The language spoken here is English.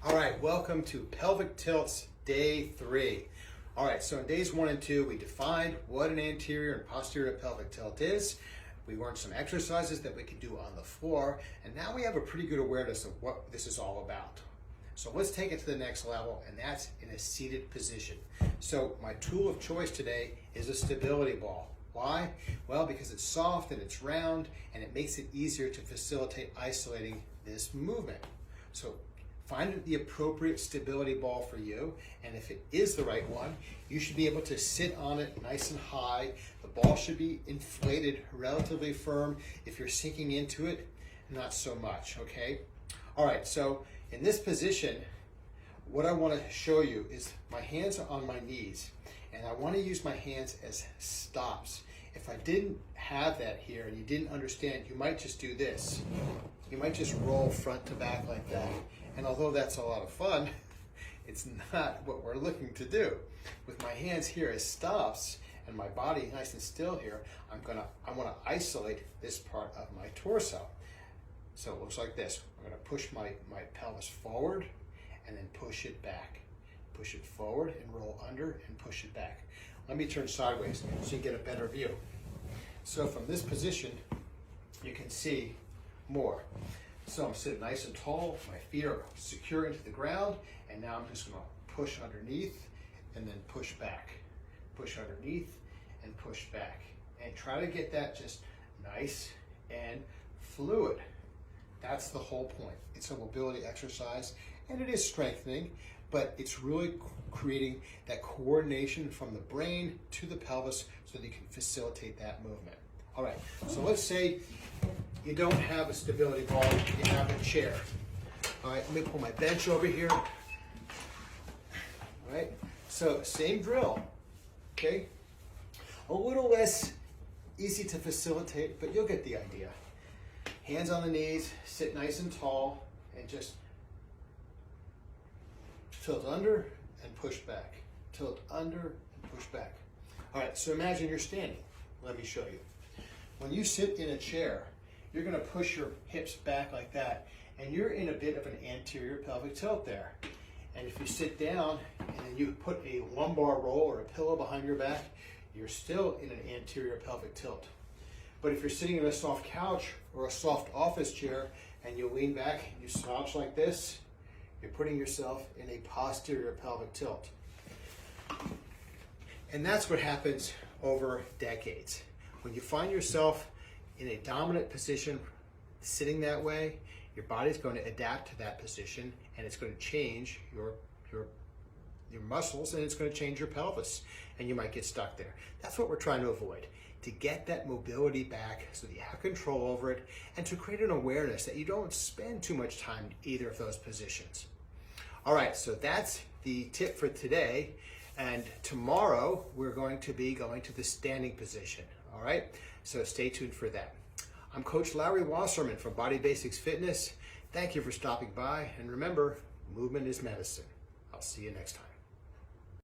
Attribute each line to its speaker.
Speaker 1: All right, welcome to Pelvic Tilts Day 3. All right, so in days 1 and 2, we defined what an anterior and posterior pelvic tilt is. We learned some exercises that we can do on the floor, and now we have a pretty good awareness of what this is all about. So let's take it to the next level, and that's in a seated position. So my tool of choice today is a stability ball. Why? Well, because it's soft and it's round, and it makes it easier to facilitate isolating this movement. So find the appropriate stability ball for you, and if it is the right one, you should be able to sit on it nice and high. The ball should be inflated, relatively firm. If you're sinking into it, not so much, okay? All right, so in this position, what I want to show you is my hands are on my knees, and I want to use my hands as stops. If I didn't have that here and you didn't understand, you might just do this. You might just roll front to back like that. And although that's a lot of fun, it's not what we're looking to do. With my hands here as stops and my body nice and still here, I want to isolate this part of my torso. So it looks like this. I'm going to push my pelvis forward and then push it back. Push it forward and roll under and push it back. Let me turn sideways so you get a better view. So from this position, you can see more. So I'm sitting nice and tall, my feet are secure into the ground, and now I'm just going to push underneath and then push back. Push underneath and push back. And try to get that just nice and fluid. That's the whole point. It's a mobility exercise, and it is strengthening, but it's really creating that coordination from the brain to the pelvis so that you can facilitate that movement. All right, so let's say you don't have a stability ball, you have a chair. All right, let me pull my bench over here. All right, so same drill, okay? A little less easy to facilitate, but you'll get the idea. Hands on the knees, sit nice and tall, and just tilt under and push back. Tilt under and push back. All right, so imagine you're standing. Let me show you. When you sit in a chair, you're going to push your hips back like that, and you're in a bit of an anterior pelvic tilt there. And if you sit down and then you put a lumbar roll or a pillow behind your back, you're still in an anterior pelvic tilt. But if you're sitting in a soft couch or a soft office chair and you lean back and you slouch like this, you're putting yourself in a posterior pelvic tilt. And that's what happens over decades. When you find yourself in a dominant position, sitting that way, your body's going to adapt to that position, and it's going to change your muscles, and it's going to change your pelvis, and you might get stuck there. That's what we're trying to avoid, to get that mobility back so that you have control over it, and to create an awareness that you don't spend too much time in either of those positions. All right, so that's the tip for today, and tomorrow we're going to be going to the standing position. All right, so stay tuned for that. I'm Coach Larry Wasserman from Body Basics Fitness. Thank you for stopping by, and remember, movement is medicine. I'll see you next time.